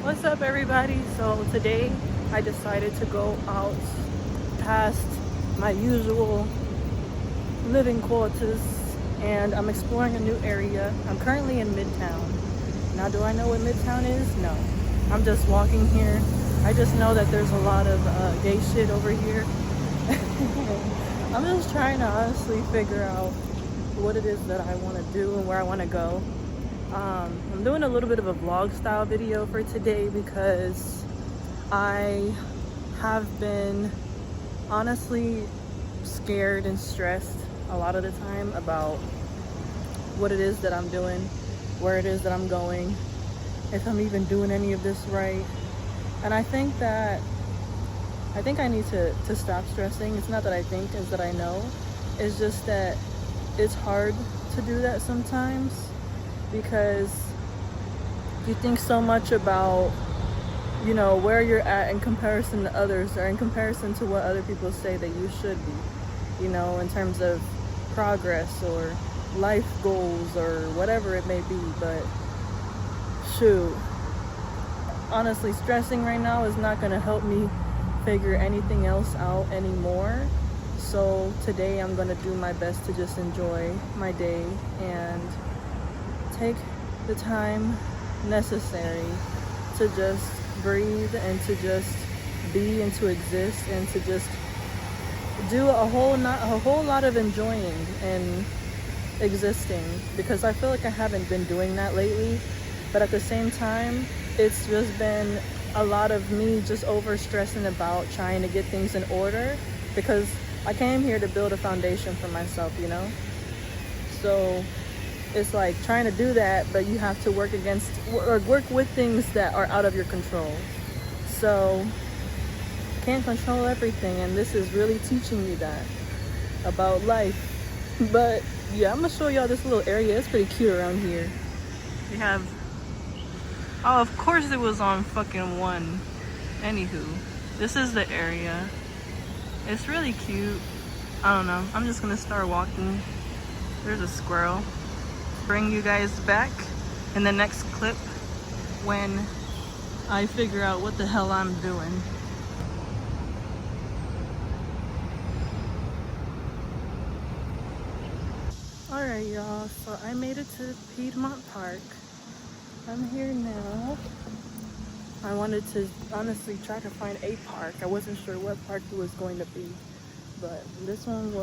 What's up, everybody? So today I decided to go out past my usual living quarters and I'm exploring a new area. I'm currently in Midtown. Now, do I know what Midtown is? No. I'm just walking here. I just know that there's a lot of gay shit over here. I'm just trying to honestly figure out what it is that I want to do and where I want to go. I'm doing a little bit of a vlog style video for today because I have been honestly scared and stressed a lot of the time about what it is that I'm doing, where it is that I'm going, if I'm even doing any of this right. And I think I need to stop stressing. It's not that I think, it's that I know. It's just that it's hard to do that sometimes because you think so much about, you know, where you're at in comparison to others or in comparison to what other people say that you should be, you know, in terms of progress or life goals or whatever it may be. But shoot, honestly, stressing right now is not going to help me figure anything else out anymore. So today I'm going to do my best to just enjoy my day and take the time necessary to just breathe and to just be and to exist and to just do a whole lot of enjoying and existing, because I feel like I haven't been doing that lately. But at the same time, it's just been a lot of me just over stressing about trying to get things in order, because I came here to build a foundation for myself, you know? So it's like trying to do that, but you have to work against or work with things that are out of your control. So can't control everything, and this is really teaching me that about life. But yeah, I'm gonna show y'all this little area. It's pretty cute around here. We have, oh, of course it was on fucking one. Anywho, this is the area. It's really cute. I don't know, I'm just gonna start walking. There's a squirrel. Bring you guys back in the next clip when I figure out what the hell I'm doing. Alright, y'all, so I made it to Piedmont Park. I'm here now. I wanted to honestly try to find a park. I wasn't sure what park it was going to be, but this one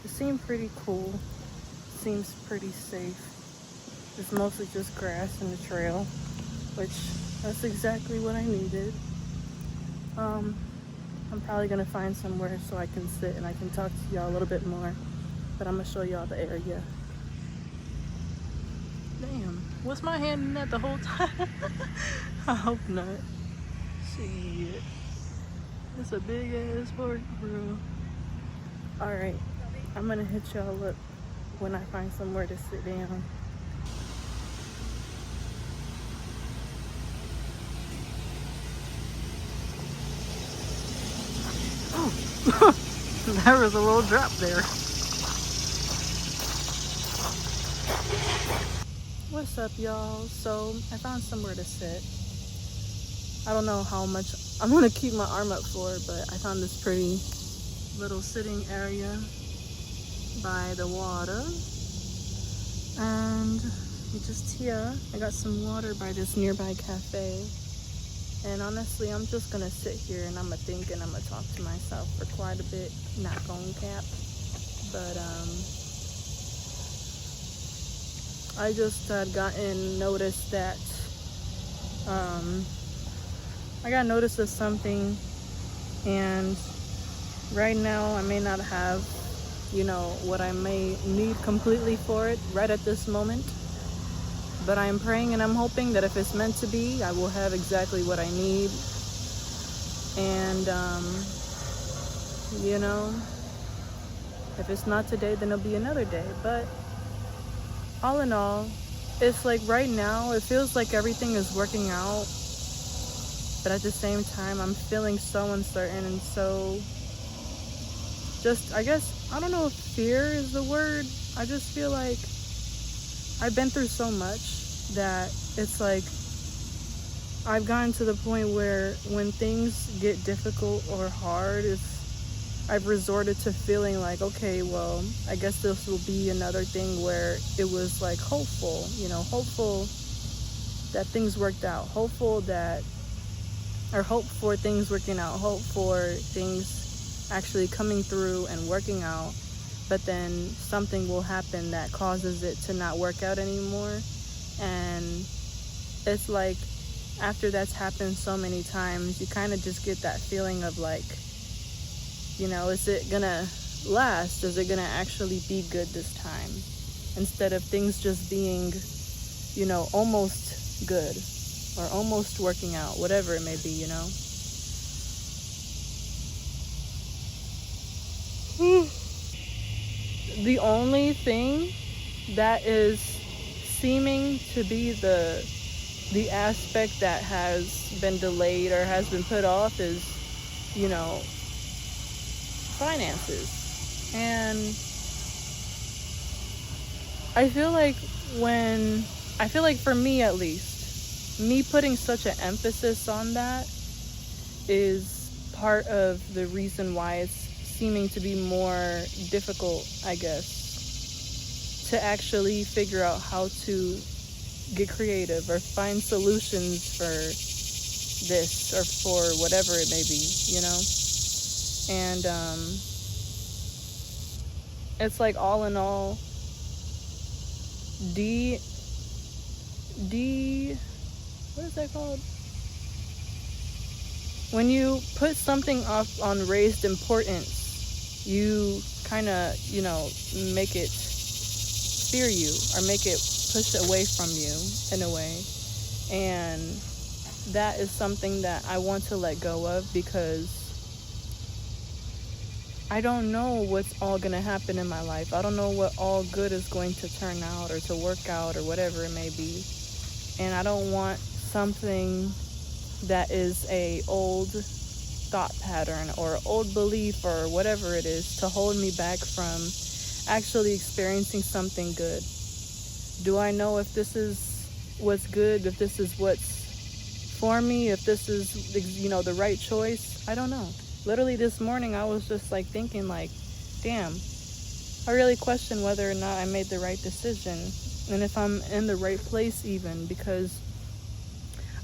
it seemed pretty cool. Seems pretty safe. It's mostly just grass and a trail, which that's exactly what I needed. I'm probably gonna find somewhere so I can sit and I can talk to y'all a little bit more, but I'm gonna show y'all the area. Damn, was my hand in that the whole time? I hope not. Shit, it's a big ass park, bro. All right, I'm gonna hit y'all up when I find somewhere to sit down. Oh, there was a little drop there. What's up, y'all? So I found somewhere to sit. I don't know how much I'm gonna keep my arm up for, but I found this pretty little sitting area by the water, and we just here. I got some water by this nearby cafe, and honestly I'm just gonna sit here and I'm gonna think and I'm gonna talk to myself for quite a bit. Not gonna cap, but I just had gotten notice that I got notice of something, and right now I may not have, you know, what I may need completely for it right at this moment, but I'm praying and I'm hoping that if it's meant to be, I will have exactly what I need. And you know, if it's not today, then it'll be another day. But all in all, it's like right now it feels like everything is working out, but at the same time I'm feeling so uncertain and so just, I guess, I don't know if fear is the word. I just feel like I've been through so much that it's like I've gotten to the point where when things get difficult or hard, I've resorted to feeling like, okay, well, I guess this will be another thing where it was like hopeful, hopeful that things worked out, hope for things working out, hope for things actually coming through and working out. But then something will happen that causes it to not work out anymore. And it's like, after that's happened so many times, you kind of just get that feeling of like, is it gonna last? Is it gonna actually be good this time? Instead of things just being, almost good or almost working out, whatever it may be, The only thing that is seeming to be the aspect that has been delayed or has been put off is, finances. And I feel like for me at least, me putting such an emphasis on that is part of the reason why it's seeming to be more difficult, I guess, to actually figure out how to get creative or find solutions for this or for whatever it may be, And it's like, all in all, what is that called? When you put something up on raised importance, you kind of, make it fear you or make it push away from you in a way. And that is something that I want to let go of, because I don't know what's all going to happen in my life. I don't know what all good is going to turn out or to work out or whatever it may be. And I don't want something that is a old thought pattern or old belief or whatever it is to hold me back from actually experiencing something good. Do I know if this is what's good, if this is what's for me, if this is, the right choice? I don't know. Literally this morning, I was just like thinking like, damn, I really question whether or not I made the right decision and if I'm in the right place even, because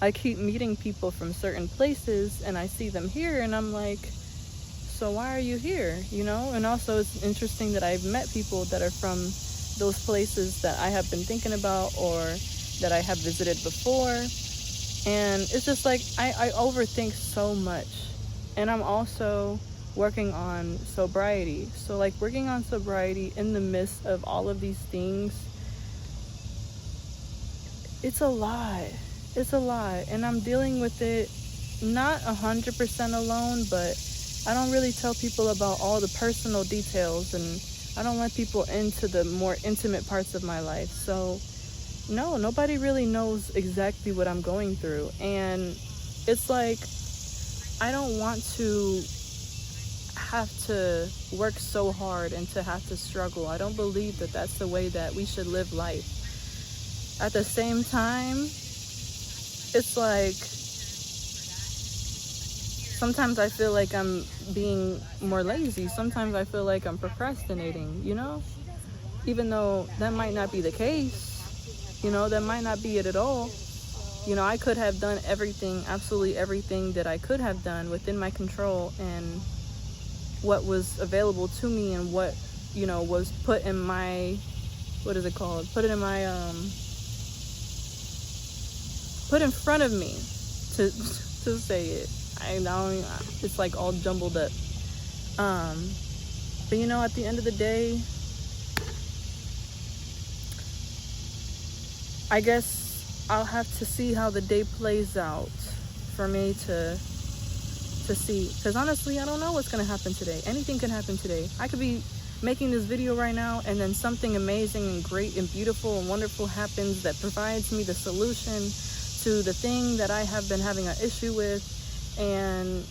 I keep meeting people from certain places and I see them here and I'm like, so why are you here? And also it's interesting that I've met people that are from those places that I have been thinking about or that I have visited before. And it's just like, I overthink so much. And I'm also working on sobriety. So like working on sobriety in the midst of all of these things, it's a lot. It's a lot. And I'm dealing with it not 100% alone, but I don't really tell people about all the personal details, and I don't let people into the more intimate parts of my life. So no, nobody really knows exactly what I'm going through. And it's like, I don't want to have to work so hard and to have to struggle. I don't believe that that's the way that we should live life. At the same time, it's like, sometimes I feel like I'm being more lazy. Sometimes I feel like I'm procrastinating, even though that might not be the case, that might not be it at all. I could have done everything, absolutely everything that I could have done within my control and what was available to me and what, was put in my, put in front of me to say it. It's like all jumbled up. But at the end of the day, I guess I'll have to see how the day plays out for me to see. Because honestly, I don't know what's going to happen today. Anything can happen today. I could be making this video right now and then something amazing and great and beautiful and wonderful happens that provides me the solution to the thing that I have been having an issue with, and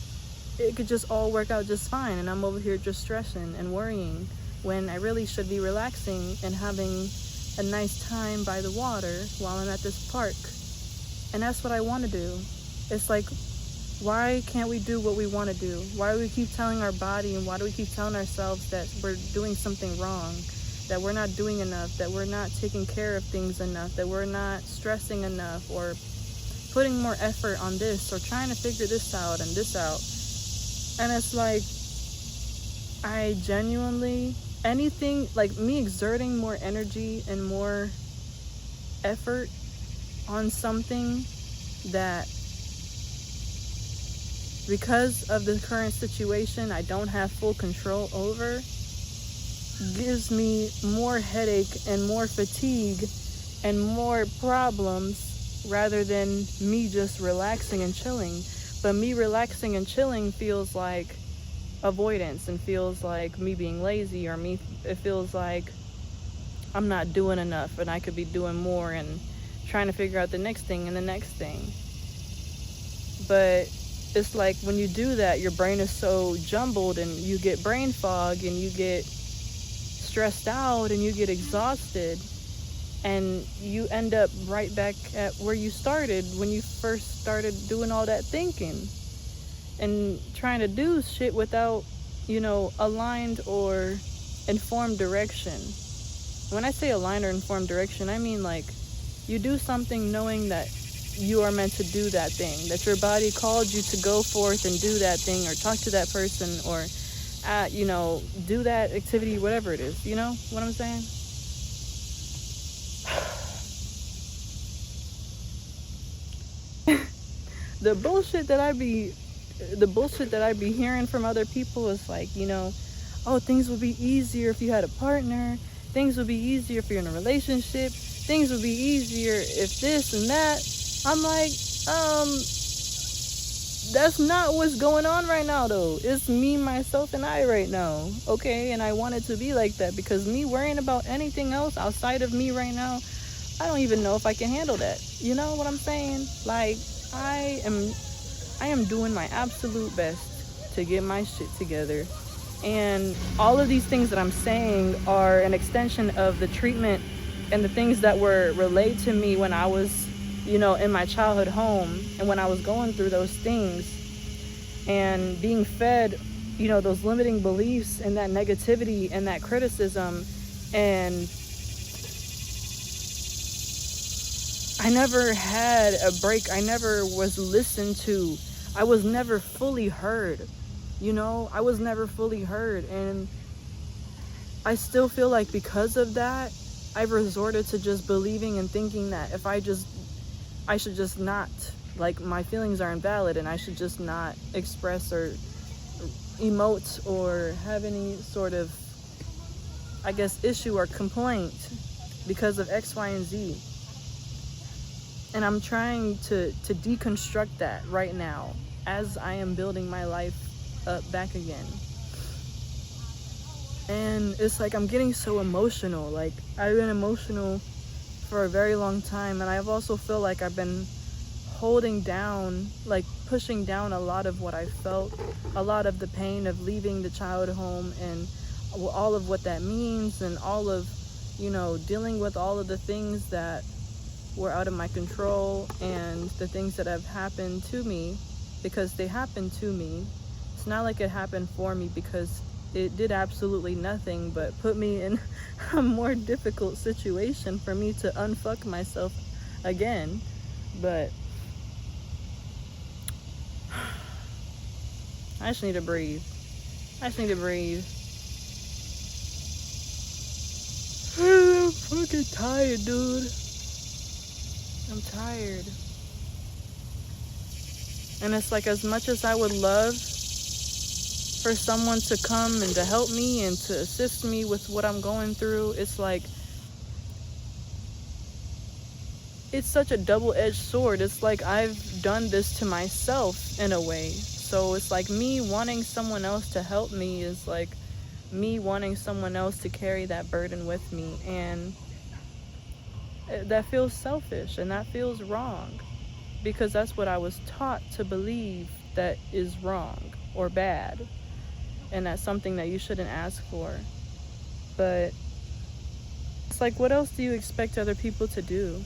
it could just all work out just fine, and I'm over here just stressing and worrying when I really should be relaxing and having a nice time by the water while I'm at this park. And that's what I want to do. It's like, why can't we do what we want to do? Why do we keep telling our body, and why do we keep telling ourselves that we're doing something wrong, that we're not doing enough, that we're not taking care of things enough, that we're not stressing enough, or putting more effort on this, or trying to figure this out and this out? And it's like, I genuinely, anything, like me exerting more energy and more effort on something that, because of the current situation, I don't have full control over, gives me more headache and more fatigue and more problems, rather than me just relaxing and chilling. But me relaxing and chilling feels like avoidance, and feels like me being lazy, or it feels like I'm not doing enough and I could be doing more, and trying to figure out the next thing and the next thing. But it's like, when you do that, your brain is so jumbled, and you get brain fog, and you get stressed out, and you get exhausted, and you end up right back at where you started when you first started doing all that thinking and trying to do shit without, aligned or informed direction. When I say aligned or informed direction, I mean like, you do something knowing that you are meant to do that thing, that your body called you to go forth and do that thing, or talk to that person, or do that activity, whatever it is. You know what I'm saying? the bullshit that I be hearing from other people is like, oh, things would be easier if you had a partner, things would be easier if you're in a relationship, things would be easier if this and that. I'm like, that's not what's going on right now, though. It's me, myself, and I right now, okay? And I want it to be like that, because me worrying about anything else outside of me right now, I don't even know if I can handle that. You know what I'm saying? Like, I am doing my absolute best to get my shit together. And all of these things that I'm saying are an extension of the treatment and the things that were relayed to me when I was, in my childhood home, and when I was going through those things and being fed, those limiting beliefs and that negativity and that criticism. And I never had a break. I never was listened to. I was never fully heard. I was never fully heard. And I still feel like, because of that, I've resorted to just believing and thinking that I should just not, like, my feelings are invalid, and I should just not express or emote or have any sort of, I guess, issue or complaint because of X, Y, and Z. And I'm trying to deconstruct that right now as I am building my life up back again. And it's like, I'm getting so emotional. Like, I've been emotional for a very long time, and I've also feel like I've been holding down, like pushing down a lot of what I felt, a lot of the pain of leaving the childhood home, and all of what that means, and all of, dealing with all of the things that were out of my control, and the things that have happened to me, because they happened to me. It's not like it happened for me, because it did absolutely nothing but put me in a more difficult situation for me to unfuck myself again. But I just need to breathe. I'm fucking tired, dude. I'm tired. And it's like, as much as I would love for someone to come and to help me and to assist me with what I'm going through, it's like, it's such a double-edged sword. It's like, I've done this to myself in a way. So it's like, me wanting someone else to help me is like me wanting someone else to carry that burden with me. And that feels selfish, and that feels wrong, because that's what I was taught to believe that is wrong or bad, and that's something that you shouldn't ask for. But it's like, what else do you expect other people to do,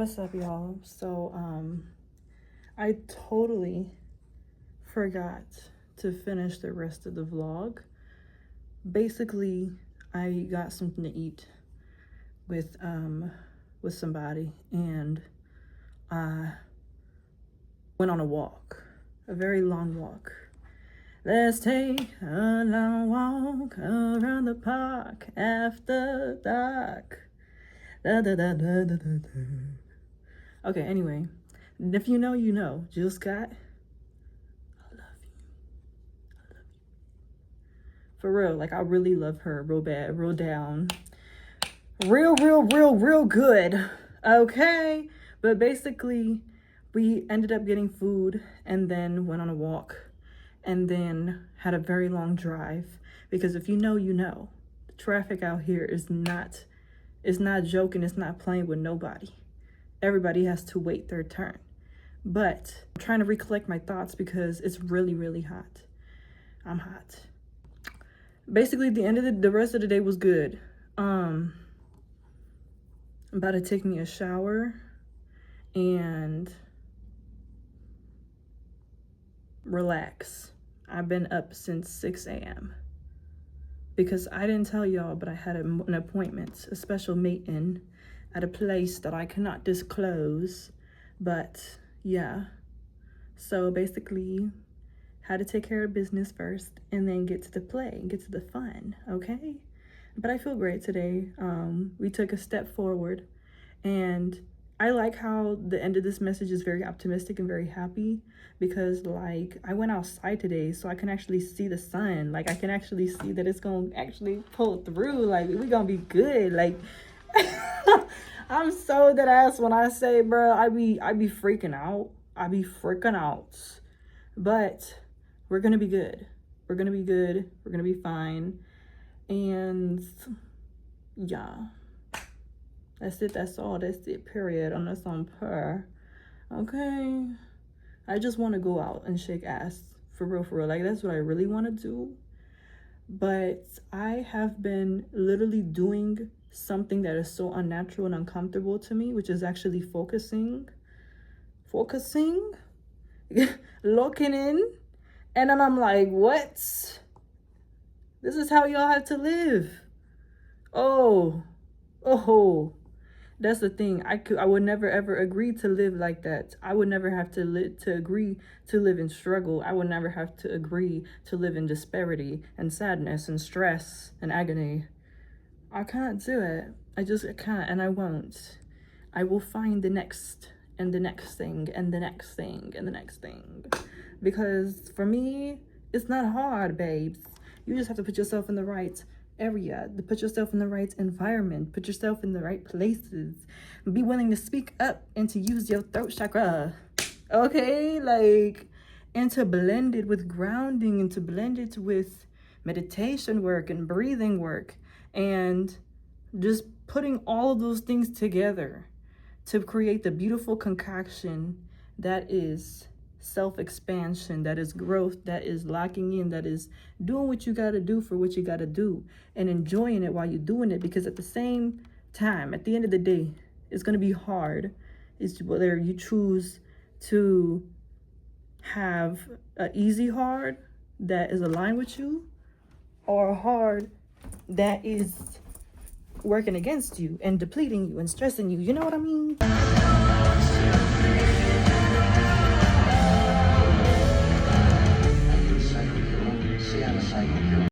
What's up, y'all? So I totally forgot to finish the rest of the vlog. Basically, I got something to eat with somebody, and I went on a walk, a very long walk. Let's take a long walk around the park after dark. Da, da, da, da, da, da, da. Okay, anyway, if you know, you know. Jill Scott, I love you. I love you. For real, like, I really love her real bad, real down. Real good. Okay? But basically, we ended up getting food and then went on a walk and then had a very long drive. Because if you know, you know. The traffic out here is not joking, it's not playing with nobody. Everybody has to wait their turn. But I'm trying to recollect my thoughts because it's really hot. I'm hot. Basically, the rest of the day was good. I'm about to take me a shower and relax. I've been up since 6 a.m. because I didn't tell y'all, but I had an appointment, a special meeting at a place that I cannot disclose. But yeah, so basically had to take care of business first and then get to the play, get to the fun, okay? But I feel great today. We took a step forward, and I like how the end of this message is very optimistic and very happy because, like, I went outside today so I can actually see the sun. Like, I can actually see that it's gonna actually pull through. Like, we gonna be good. Like, I'm so dead ass when I say, bro, I be freaking out. I be freaking out. But we're gonna be good. We're gonna be good. We're gonna be fine. And yeah. That's it, that's all, that's it, period, unless I'm per. Okay? I just want to go out and shake ass, for real. Like, that's what I really want to do. But I have been literally doing something that is so unnatural and uncomfortable to me, which is actually focusing, looking in, and then I'm like, what? This is how y'all have to live. Oh. That's the thing. I would never ever agree to live like that. I would never have to agree to live in struggle. I would never have to agree to live in disparity and sadness and stress and agony. I can't do it. I just can't, and I won't. I will find the next and the next thing and the next thing and the next thing. Because for me, it's not hard, babes. You just have to put yourself in the right area, to put yourself in the right environment, put yourself in the right places, be willing to speak up and to use your throat chakra, okay? Like, and to blend it with grounding and to blend it with meditation work and breathing work and just putting all of those things together to create the beautiful concoction that is self-expansion, that is growth, that is locking in, that is doing what you got to do for what you got to do and enjoying it while you're doing it. Because at the same time, at the end of the day, it's going to be hard. It's whether you choose to have an easy hard that is aligned with you or a hard that is working against you and depleting you and stressing you. You know what I mean?